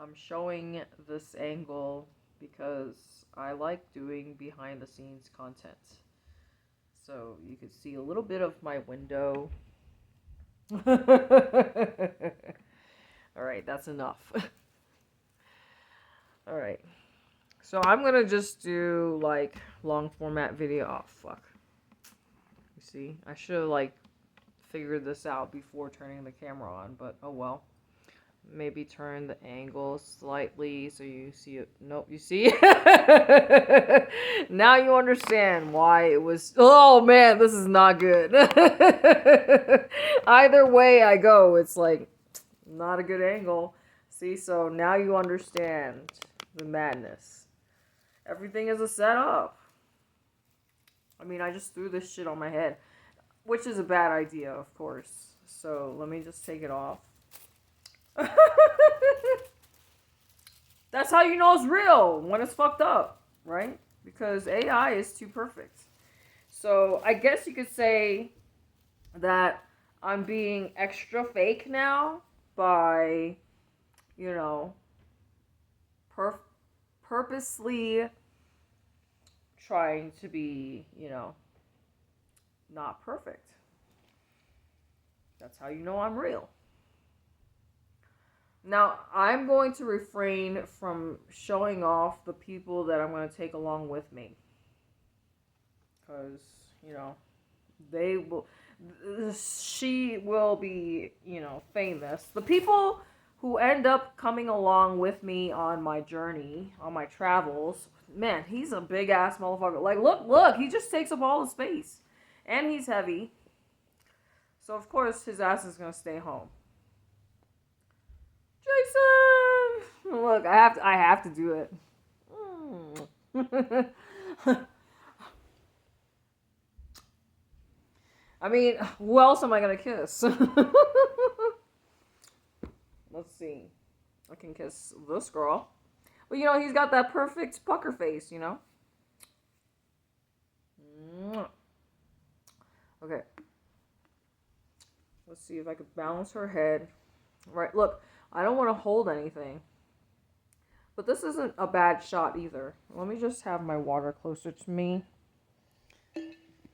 I'm showing this angle because I like doing behind the scenes content. So you can see a little bit of my window. Alright, that's enough. Alright. So I'm gonna just do like long format video. Oh fuck. You see? I should have like figured this out before turning the camera on, but oh well. Maybe turn the angle slightly so you see it. Nope, you see? Now you understand why it was. Oh man, this is not good. Either way I go, it's like not a good angle. See, so now you understand the madness. Everything is a setup. I mean, I just threw this shit on my head, which is a bad idea, of course. So let me just take it off. That's how you know it's real, when it's fucked up, right? Because AI is too perfect. So I guess you could say that I'm being extra fake now by, you know, purposely trying to be, you know, not perfect. That's how you know I'm real. Now, I'm going to refrain from showing off the people that I'm going to take along with me. Because, you know, they will, she will be, you know, famous. The people who end up coming along with me on my journey, on my travels, man, he's a big ass motherfucker. Like, look, he just takes up all the space. And he's heavy. So, of course, his ass is going to stay home. Jason! Look, I have to do it. I mean, who else am I gonna kiss? Let's see. I can kiss this girl. But you know, he's got that perfect pucker face, you know? Okay. Let's see if I could balance her head. Right, look, I don't want to hold anything. But this isn't a bad shot either. Let me just have my water closer to me.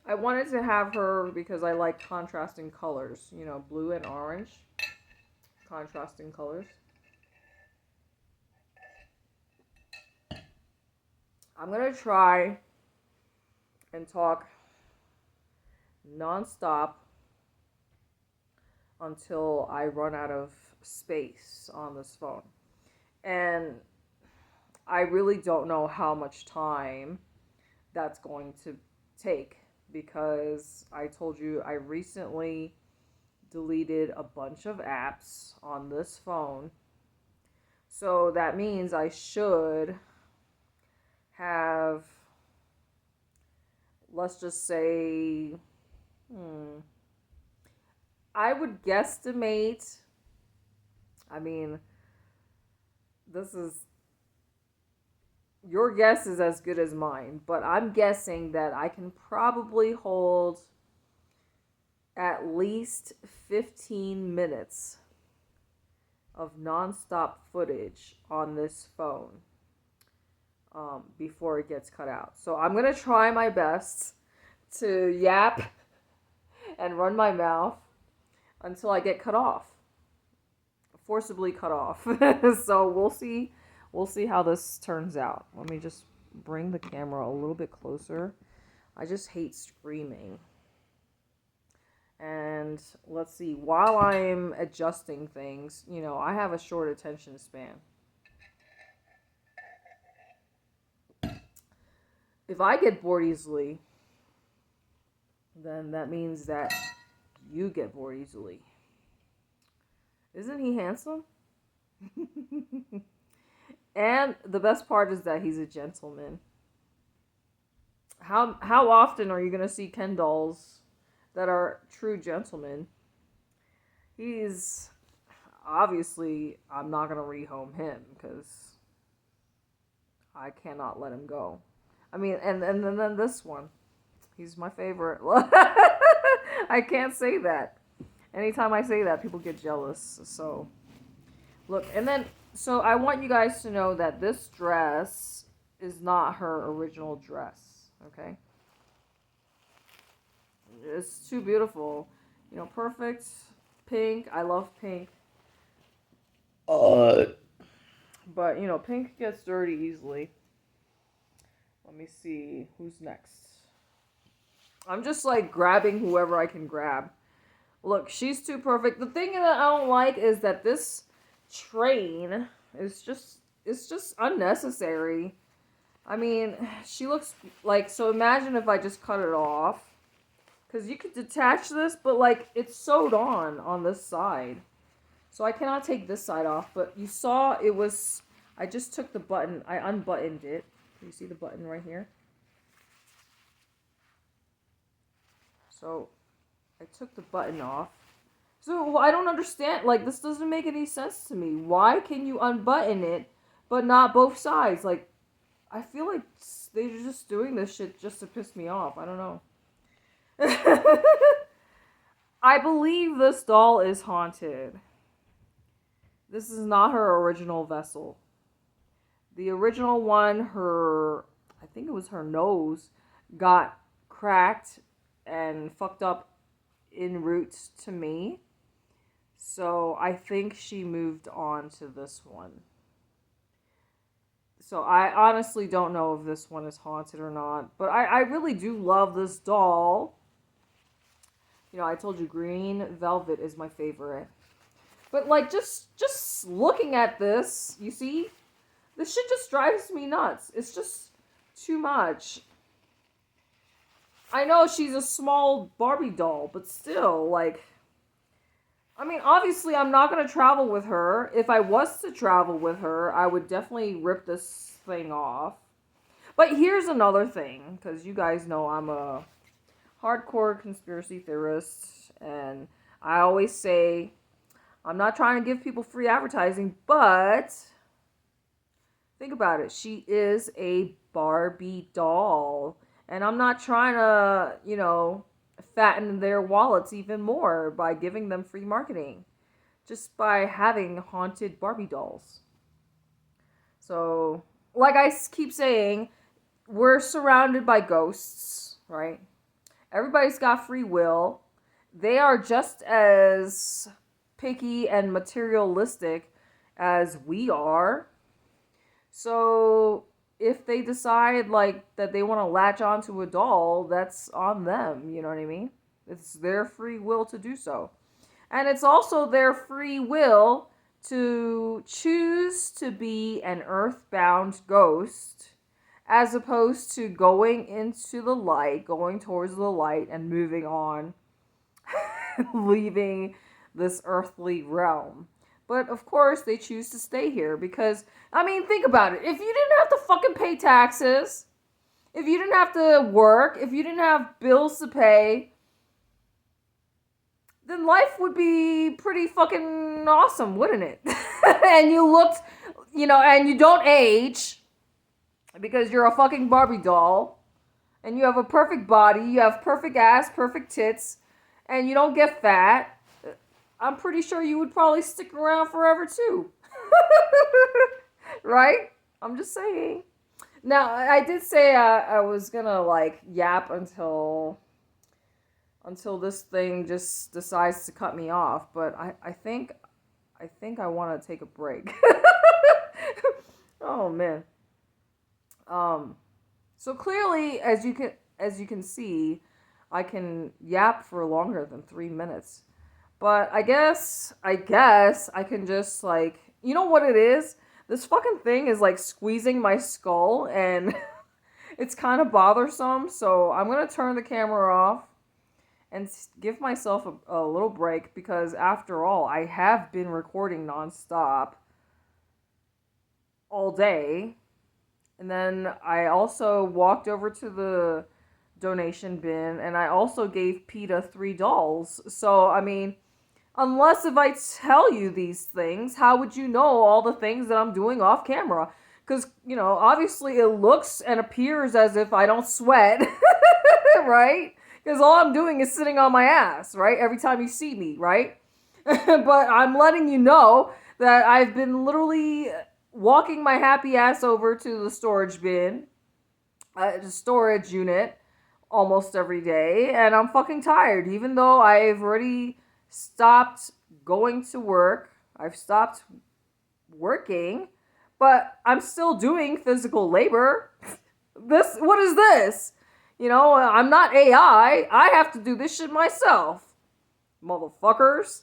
I wanted to have her because I like contrasting colors. You know, blue and orange. Contrasting colors. I'm going to try and talk nonstop until I run out of space on this phone. And I really don't know how much time that's going to take because I told you I recently deleted a bunch of apps on this phone. So that means I should have, let's just say, I would guesstimate, I mean, your guess is as good as mine, but I'm guessing that I can probably hold at least 15 minutes of nonstop footage on this phone before it gets cut out. So I'm going to try my best to yap and run my mouth until I get cut off. Forcibly cut off. So we'll see how this turns out. Let me just bring the camera a little bit closer. I just hate screaming. And let's see, while I'm adjusting things, you know, I have a short attention span. If I get bored easily, then that means that you get bored easily. Isn't he handsome? And the best part is that he's a gentleman. How often are you going to see Ken dolls that are true gentlemen? He's obviously, I'm not going to rehome him because I cannot let him go. I mean, and then this one. He's my favorite. I can't say that. Anytime I say that, people get jealous. So, look, and then So I want you guys to know that this dress is not her original dress. Okay, it's too beautiful. Perfect pink. I love pink. Uh, but pink gets dirty easily. Let me see who's next. I'm just like grabbing whoever I can grab. Look, she's too perfect. The thing that I don't like is that this train is just it's just unnecessary. I mean, she looks like, so imagine if I just cut it off. Cuz you could detach this, but like it's sewed on this side. So I cannot take this side off, but you saw it was I just took the button, I unbuttoned it. You see the button right here? So I took the button off. So I don't understand. Like, this doesn't make any sense to me. Why can you unbutton it, but not both sides? Like, I feel like they're just doing this shit just to piss me off. I don't know. I believe this doll is haunted. This is not her original vessel. The original one, I think it was her nose, got cracked and fucked up en route to me. So I think she moved on to this one. So I honestly don't know if this one is haunted or not. But I really do love this doll. I told you green velvet is my favorite. But like just looking at this, you see? This shit just drives me nuts. It's just too much. I know she's a small Barbie doll, but still, like, I mean, obviously I'm not going to travel with her. If I was to travel with her, I would definitely rip this thing off. But here's another thing, because you guys know I'm a hardcore conspiracy theorist, and I always say, I'm not trying to give people free advertising, but think about it. She is a Barbie doll. And I'm not trying to, fatten their wallets even more by giving them free marketing. Just by having haunted Barbie dolls. So, like I keep saying, we're surrounded by ghosts, right? Everybody's got free will. They are just as picky and materialistic as we are. So if they decide like that they want to latch onto a doll, that's on them, you know what I mean? It's their free will to do so. And it's also their free will to choose to be an earthbound ghost as opposed to going into the light, going towards the light and moving on, leaving this earthly realm. But of course, they choose to stay here because, I mean, think about it. If you didn't have to fucking pay taxes, if you didn't have to work, if you didn't have bills to pay, then life would be pretty fucking awesome, wouldn't it? And you looked, and you don't age because you're a fucking Barbie doll, and you have a perfect body, you have perfect ass, perfect tits, and you don't get fat. I'm pretty sure you would probably stick around forever too. Right? I'm just saying. Now, I did say I was gonna like yap until this thing just decides to cut me off, but I think I want to take a break. Oh man. So clearly, as you can see, I can yap for longer than 3 minutes. But I guess I can just like, you know what it is? This fucking thing is like squeezing my skull and it's kind of bothersome. So I'm going to turn the camera off and give myself a little break because after all, I have been recording nonstop all day. And then I also walked over to the donation bin and I also gave PETA 3 dolls. So, I mean, unless if I tell you these things, how would you know all the things that I'm doing off camera? Because, obviously it looks and appears as if I don't sweat, right? Because all I'm doing is sitting on my ass, right? Every time you see me, right? But I'm letting you know that I've been literally walking my happy ass over to the storage bin, the storage unit, almost every day, and I'm fucking tired. Even though I've already stopped going to work, I've stopped working, but I'm still doing physical labor. What is this? I'm not AI. I have to do this shit myself. Motherfuckers.